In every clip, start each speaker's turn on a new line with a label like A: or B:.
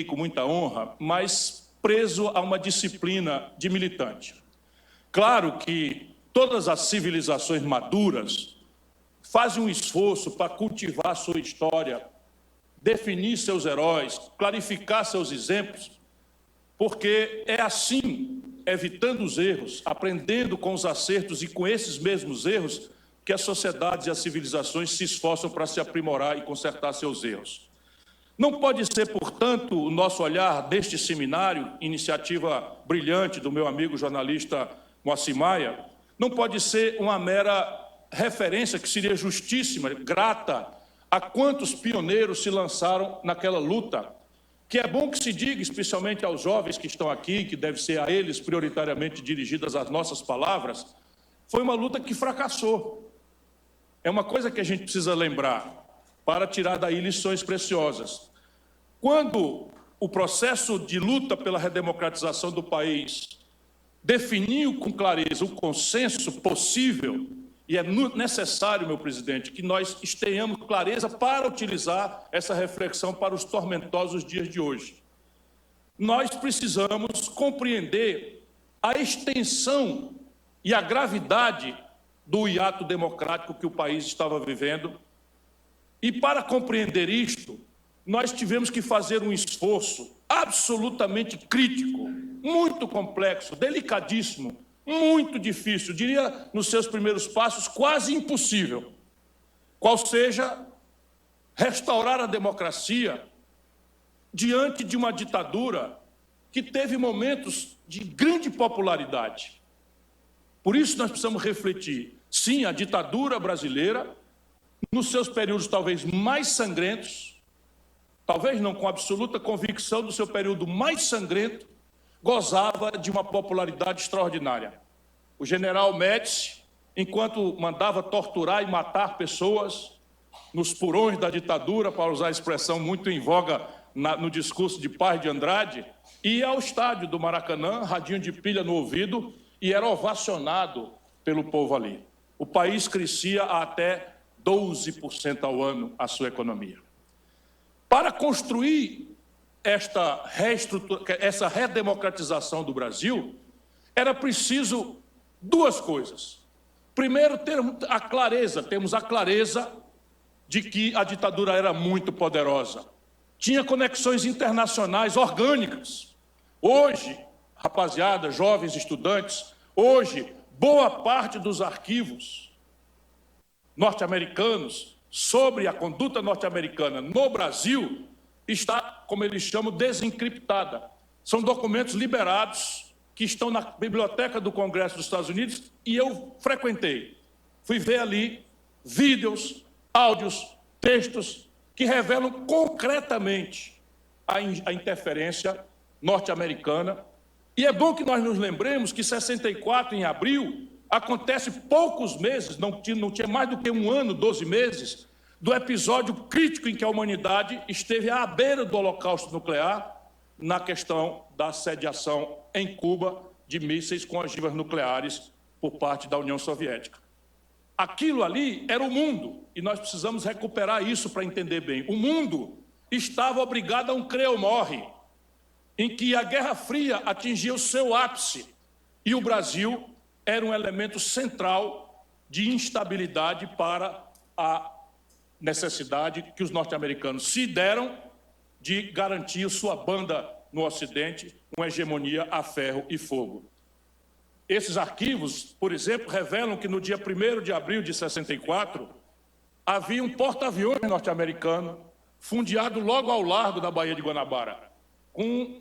A: com muita honra, mas preso a uma disciplina de militante. Claro que todas as civilizações maduras fazem um esforço para cultivar sua história, definir seus heróis, clarificar seus exemplos, porque é assim, evitando os erros, aprendendo com os acertos e com esses mesmos erros, que as sociedades e as civilizações se esforçam para se aprimorar e consertar seus erros. Não pode ser, portanto, o nosso olhar deste seminário, iniciativa brilhante do meu amigo jornalista Moacir Maia, não pode ser uma mera referência que seria justíssima, grata a quantos pioneiros se lançaram naquela luta, que é bom que se diga, especialmente aos jovens que estão aqui, que deve ser a eles prioritariamente dirigidas as nossas palavras, foi uma luta que fracassou. É uma coisa que a gente precisa lembrar, para tirar daí lições preciosas. Quando o processo de luta pela redemocratização do país definiu com clareza o consenso possível, e é necessário, meu presidente, que nós tenhamos clareza para utilizar essa reflexão para os tormentosos dias de hoje. Nós precisamos compreender a extensão e a gravidade do hiato democrático que o país estava vivendo. E para compreender isto, nós tivemos que fazer um esforço absolutamente crítico, muito complexo, delicadíssimo, muito difícil, diria nos seus primeiros passos, quase impossível, qual seja restaurar a democracia diante de uma ditadura que teve momentos de grande popularidade. Por isso nós precisamos refletir, sim, a ditadura brasileira, nos seus períodos talvez mais sangrentos, talvez não com absoluta convicção do seu período mais sangrento, gozava de uma popularidade extraordinária. O general Médici, enquanto mandava torturar e matar pessoas nos porões da ditadura, para usar a expressão muito em voga no discurso de Paz de Andrade, ia ao estádio do Maracanã, radinho de pilha no ouvido, e era ovacionado pelo povo ali. O país crescia a até 12% ao ano a sua economia. Para construir essa redemocratização do Brasil, era preciso duas coisas. Primeiro, temos a clareza de que a ditadura era muito poderosa. Tinha conexões internacionais orgânicas. Hoje, rapaziada, jovens estudantes, hoje, boa parte dos arquivos norte-americanos sobre a conduta norte-americana no Brasil está, como eles chamam, desencriptada. São documentos liberados que estão na Biblioteca do Congresso dos Estados Unidos e eu frequentei. Fui ver ali vídeos, áudios, textos que revelam concretamente a interferência norte-americana. E é bom que nós nos lembremos que 64, em abril, acontece poucos meses, não tinha mais do que um ano, 12 meses, do episódio crítico em que a humanidade esteve à beira do holocausto nuclear na questão da sediação em Cuba de mísseis com ogivas nucleares por parte da União Soviética. Aquilo ali era o mundo, e nós precisamos recuperar isso para entender bem. O mundo estava obrigado a um crê ou morre, em que a Guerra Fria atingia o seu ápice, e o Brasil era um elemento central de instabilidade para a necessidade que os norte-americanos se deram de garantir sua banda no Ocidente, uma hegemonia a ferro e fogo. Esses arquivos, por exemplo, revelam que no dia 1º de abril de 64, havia um porta-aviões norte-americano fundeado logo ao largo da Baía de Guanabara, com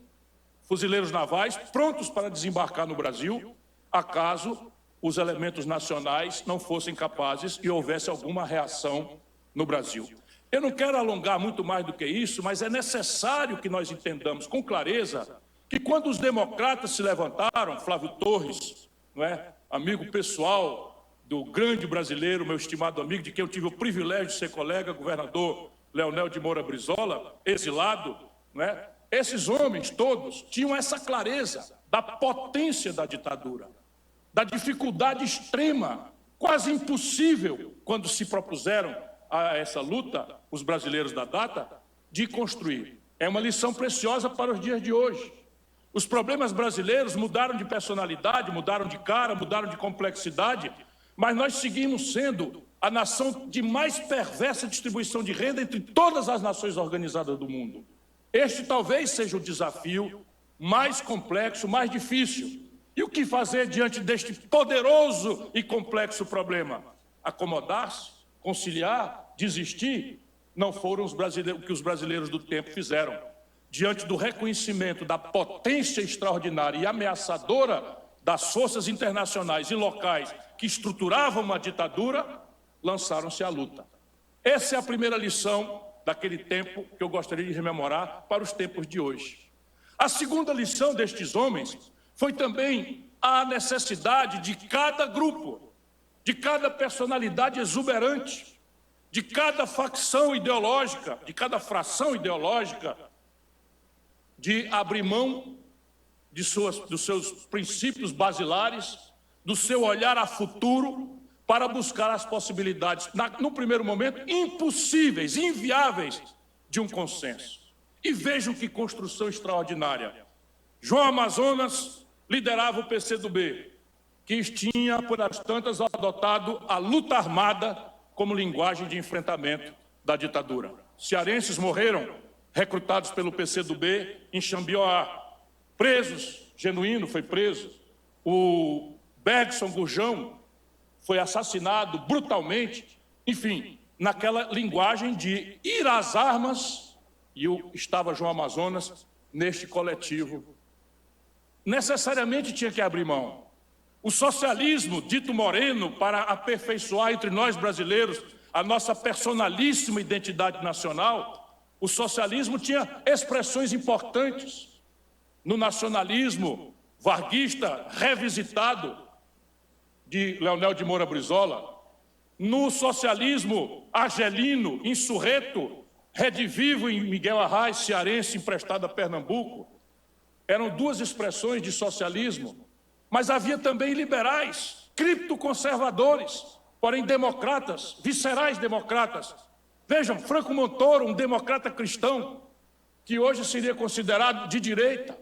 A: fuzileiros navais prontos para desembarcar no Brasil, acaso os elementos nacionais não fossem capazes e houvesse alguma reação no Brasil. Eu não quero alongar muito mais do que isso, mas é necessário que nós entendamos com clareza que quando os democratas se levantaram, Flávio Torres, não é, amigo pessoal do grande brasileiro, meu estimado amigo, de quem eu tive o privilégio de ser colega, governador Leonel de Moura Brizola, exilado, não é? Esses homens todos tinham essa clareza da potência da ditadura, da dificuldade extrema, quase impossível, quando se propuseram a essa luta, os brasileiros da data, de construir É uma lição preciosa para os dias de hoje. Os problemas brasileiros mudaram de personalidade, mudaram de cara, mudaram de complexidade, mas nós seguimos sendo a nação de mais perversa distribuição de renda entre todas as nações organizadas do mundo. Este talvez seja o desafio mais complexo, mais difícil. E o que fazer diante deste poderoso e complexo problema? Acomodar-se, conciliar, desistir? Não foram o que os brasileiros do tempo fizeram. Diante do reconhecimento da potência extraordinária e ameaçadora das forças internacionais e locais que estruturavam uma ditadura, lançaram-se à luta. Essa é a primeira lição daquele tempo que eu gostaria de rememorar para os tempos de hoje. A segunda lição destes homens foi também a necessidade de cada grupo, de cada personalidade exuberante, de cada facção ideológica, de cada fração ideológica, de abrir mão dos seus princípios basilares, do seu olhar a futuro, para buscar as possibilidades, no primeiro momento, impossíveis, inviáveis, de um consenso. E vejam que construção extraordinária. João Amazonas liderava o PCdoB, que tinha, por as tantas, adotado a luta armada como linguagem de enfrentamento da ditadura. Cearenses morreram, recrutados pelo PCdoB em Xambioá. Presos, Genuíno foi preso, o Bergson Gurjão foi assassinado brutalmente, enfim, naquela linguagem de ir às armas, e estava João Amazonas neste coletivo. Necessariamente tinha que abrir mão. O socialismo, dito moreno, para aperfeiçoar entre nós brasileiros a nossa personalíssima identidade nacional, o socialismo tinha expressões importantes. No nacionalismo varguista revisitado de Leonel de Moura Brizola, no socialismo argelino, insurreto, redivivo em Miguel Arraes, cearense, emprestado a Pernambuco, eram duas expressões de socialismo, mas havia também liberais, criptoconservadores, porém democratas, viscerais democratas. Vejam, Franco Montoro, um democrata cristão, que hoje seria considerado de direita.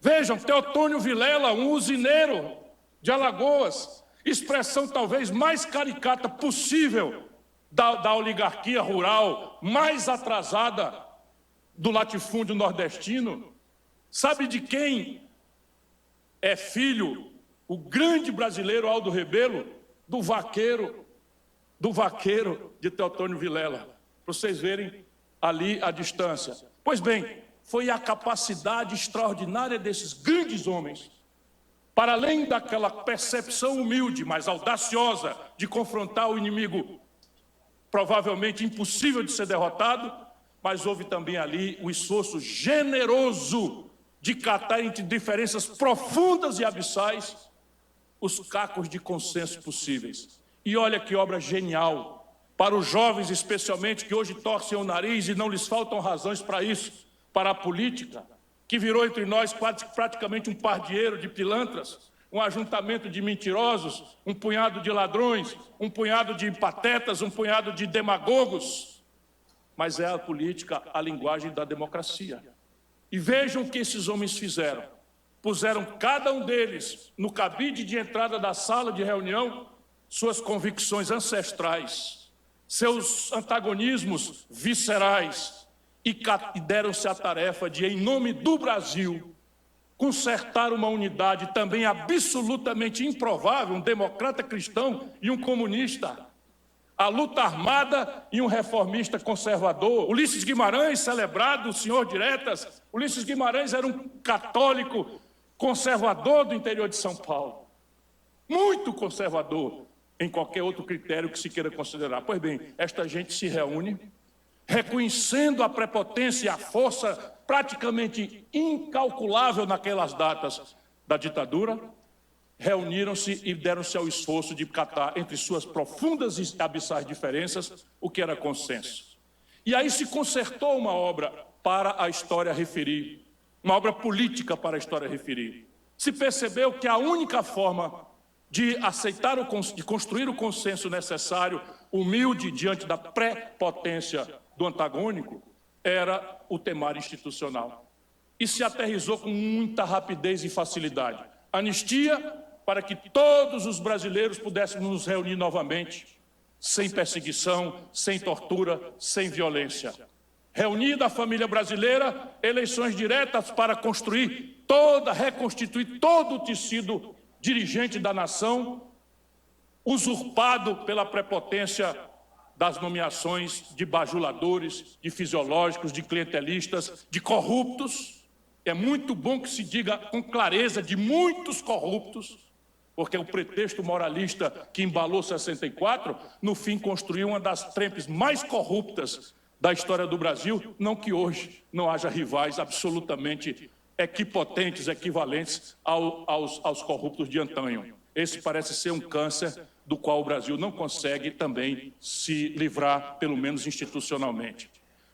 A: Vejam, Teotônio Vilela, um usineiro de Alagoas, expressão talvez mais caricata possível da oligarquia rural, mais atrasada do latifúndio nordestino. Sabe de quem é filho o grande brasileiro Aldo Rebelo? Do vaqueiro de Teotônio Vilela, para vocês verem ali a distância. Pois bem, foi a capacidade extraordinária desses grandes homens, para além daquela percepção humilde, mas audaciosa, de confrontar o inimigo provavelmente impossível de ser derrotado, mas houve também ali o esforço generoso de catar entre diferenças profundas e abissais os cacos de consenso possíveis. E olha que obra genial, para os jovens especialmente, que hoje torcem o nariz e não lhes faltam razões para isso, para a política, que virou entre nós praticamente um pardieiro de pilantras, um ajuntamento de mentirosos, um punhado de ladrões, um punhado de patetas, um punhado de demagogos. Mas é a política, a linguagem da democracia. E vejam o que esses homens fizeram. Puseram cada um deles no cabide de entrada da sala de reunião suas convicções ancestrais, seus antagonismos viscerais, e deram-se a tarefa de, em nome do Brasil, consertar uma unidade também absolutamente improvável, um democrata cristão e um comunista, a luta armada e um reformista conservador. Ulisses Guimarães, celebrado, o senhor diretas, Ulisses Guimarães era um católico conservador do interior de São Paulo, muito conservador em qualquer outro critério que se queira considerar. Pois bem, esta gente se reúne, reconhecendo a prepotência e a força praticamente incalculável naquelas datas da ditadura, reuniram-se e deram-se ao esforço de catar entre suas profundas e abissais diferenças o que era consenso. E aí se concertou uma obra para a história referir, uma obra política para a história referir. Se percebeu que a única forma de aceitar, de construir o consenso necessário, humilde diante da prepotência do antagônico, era o temor institucional. E se aterrissou com muita rapidez e facilidade. Anistia para que todos os brasileiros pudéssemos nos reunir novamente, sem perseguição, sem tortura, sem violência. Reunida a família brasileira, eleições diretas para reconstituir todo o tecido dirigente da nação, usurpado pela prepotência das nomeações de bajuladores, de fisiológicos, de clientelistas, de corruptos. É muito bom que se diga com clareza de muitos corruptos, porque o pretexto moralista que embalou 64, no fim construiu uma das frentes mais corruptas da história do Brasil, não que hoje não haja rivais absolutamente equipotentes, equivalentes aos corruptos de antanho. Esse parece ser um câncer do qual o Brasil não consegue também se livrar, pelo menos institucionalmente.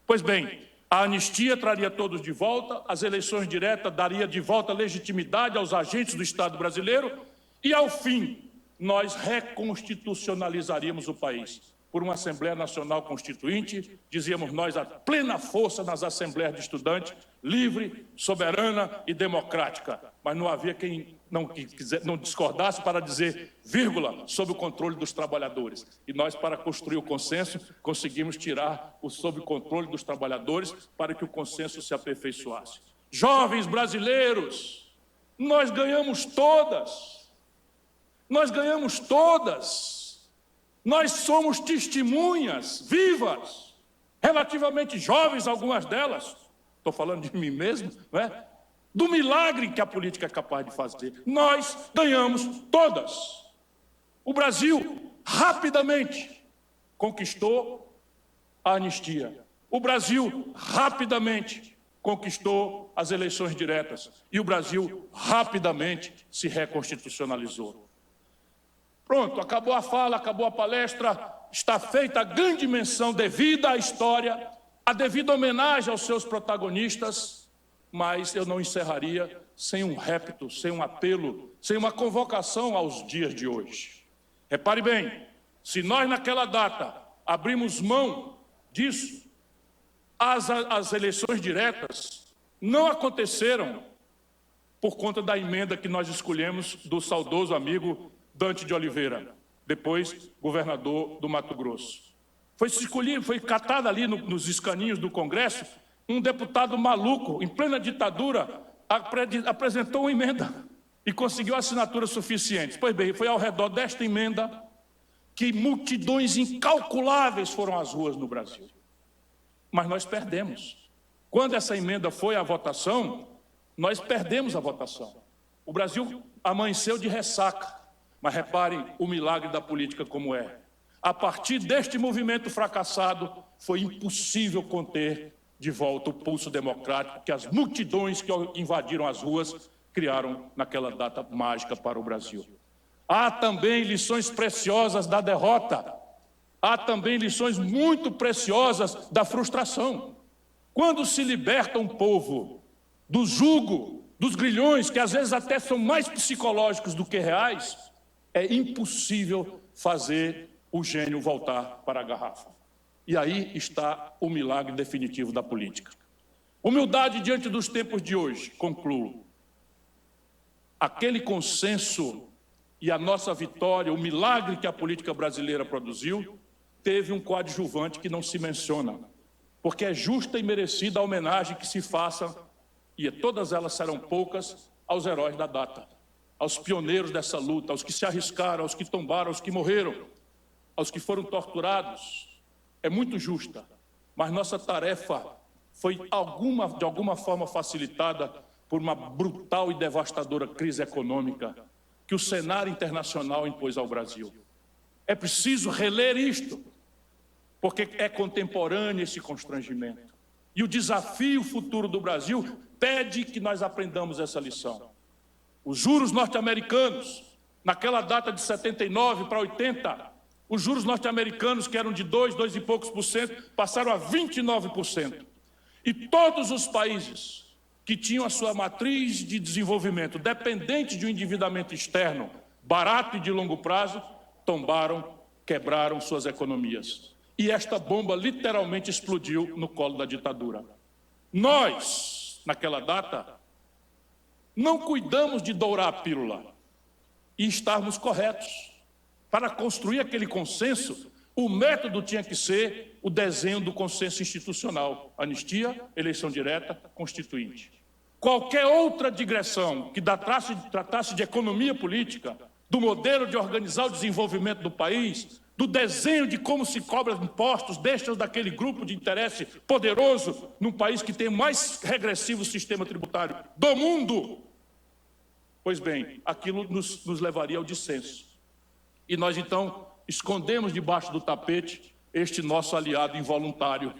A: Pois bem, a anistia traria todos de volta, as eleições diretas daria de volta legitimidade aos agentes do Estado brasileiro e, ao fim, nós reconstitucionalizaríamos o país. Por uma Assembleia Nacional Constituinte, dizíamos nós, a plena força nas assembleias de estudantes, livre, soberana e democrática. Mas não havia quem não discordasse para dizer, vírgula, sob o controle dos trabalhadores. E nós, para construir o consenso, conseguimos tirar o sob controle dos trabalhadores para que o consenso se aperfeiçoasse. Jovens brasileiros, nós ganhamos todas. Nós ganhamos todas. Nós somos testemunhas vivas, relativamente jovens, algumas delas, estou falando de mim mesmo, não é? Do milagre que a política é capaz de fazer. Nós ganhamos todas. O Brasil rapidamente conquistou a anistia. O Brasil rapidamente conquistou as eleições diretas. E o Brasil rapidamente se reconstitucionalizou. Pronto, acabou a fala, acabou a palestra, está feita a grande menção devida à história, a devida homenagem aos seus protagonistas, mas eu não encerraria sem um repto, sem um apelo, sem uma convocação aos dias de hoje. Repare bem, se nós naquela data abrimos mão disso, as eleições diretas não aconteceram por conta da emenda que nós escolhemos do saudoso amigo Dante de Oliveira, depois governador do Mato Grosso. Foi catado ali nos escaninhos do Congresso, um deputado maluco, em plena ditadura, apresentou uma emenda e conseguiu assinaturas suficientes. Pois bem, foi ao redor desta emenda que multidões incalculáveis foram às ruas no Brasil. Mas nós perdemos. Quando essa emenda foi à votação, nós perdemos a votação. O Brasil amanheceu de ressaca. Mas reparem o milagre da política como é. A partir deste movimento fracassado, foi impossível conter de volta o pulso democrático que as multidões que invadiram as ruas criaram naquela data mágica para o Brasil. Há também lições preciosas da derrota. Há também lições muito preciosas da frustração. Quando se liberta um povo do jugo, dos grilhões, que às vezes até são mais psicológicos do que reais, é impossível fazer o gênio voltar para a garrafa. E aí está o milagre definitivo da política. Humildade diante dos tempos de hoje, concluo. Aquele consenso e a nossa vitória, o milagre que a política brasileira produziu, teve um coadjuvante que não se menciona, porque é justa e merecida a homenagem que se faça, e todas elas serão poucas, aos heróis da data, aos pioneiros dessa luta, aos que se arriscaram, aos que tombaram, aos que morreram, aos que foram torturados. É muito justa, mas nossa tarefa foi de alguma forma facilitada por uma brutal e devastadora crise econômica que o cenário internacional impôs ao Brasil. É preciso reler isto, porque é contemporâneo esse constrangimento. E o desafio futuro do Brasil pede que nós aprendamos essa lição. Os juros norte-americanos, naquela data de 79 para 80, os juros norte-americanos, que eram de 2 e poucos por cento, passaram a 29%. E todos os países que tinham a sua matriz de desenvolvimento dependente de um endividamento externo, barato e de longo prazo, tombaram, quebraram suas economias. e esta bomba literalmente explodiu no colo da ditadura. Nós, naquela data, não cuidamos de dourar a pílula e estarmos corretos. Para construir aquele consenso, o método tinha que ser o desenho do consenso institucional. Anistia, eleição direta, constituinte. Qualquer outra digressão que tratasse de economia política, do modelo de organizar o desenvolvimento do país, do desenho de como se cobra impostos, deixa daquele grupo de interesse poderoso num país que tem o mais regressivo sistema tributário do mundo. Pois bem, aquilo nos levaria ao dissenso. E nós, então, escondemos debaixo do tapete este nosso aliado involuntário,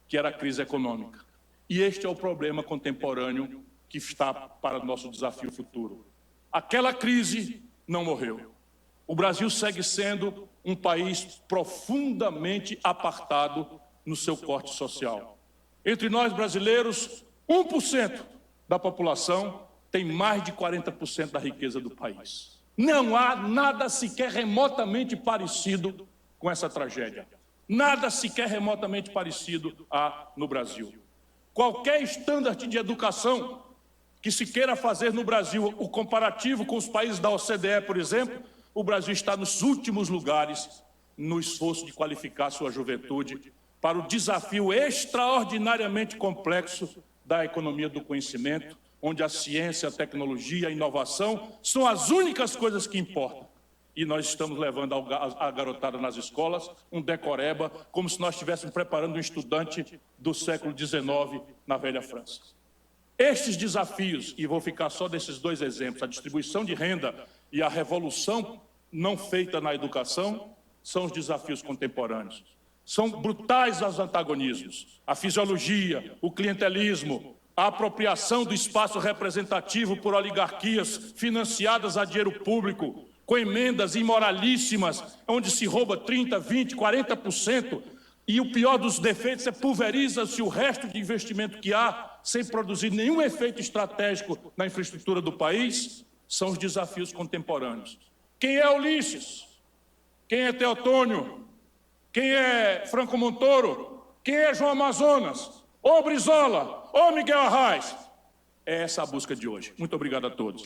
A: que era a crise econômica. E este é o problema contemporâneo que está para o nosso desafio futuro. Aquela crise não morreu. O Brasil segue sendo um país profundamente apartado no seu corte social. Entre nós brasileiros, 1% da população tem mais de 40% da riqueza do país. Não há nada sequer remotamente parecido com essa tragédia. Nada sequer remotamente parecido há no Brasil. Qualquer estandarte de educação que se queira fazer no Brasil, o comparativo com os países da OCDE, por exemplo, o Brasil está nos últimos lugares no esforço de qualificar sua juventude para o desafio extraordinariamente complexo da economia do conhecimento, onde a ciência, a tecnologia, a inovação são as únicas coisas que importam. E nós estamos levando a garotada nas escolas um decoreba, como se nós estivéssemos preparando um estudante do século XIX na velha França. Estes desafios, e vou ficar só desses dois exemplos, a distribuição de renda e a revolução não feita na educação, são os desafios contemporâneos. São brutais os antagonismos, a fisiologia, o clientelismo, a apropriação do espaço representativo por oligarquias financiadas a dinheiro público, com emendas imoralíssimas, onde se rouba 30%, 20%, 40%, e o pior dos defeitos é pulveriza-se o resto de investimento que há, sem produzir nenhum efeito estratégico na infraestrutura do país, são os desafios contemporâneos. Quem é Ulisses? Quem é Teotônio? Quem é Franco Montoro? Quem é João Amazonas? Ô Brizola? Ô Miguel Arraes? É essa a busca de hoje. Muito obrigado a todos.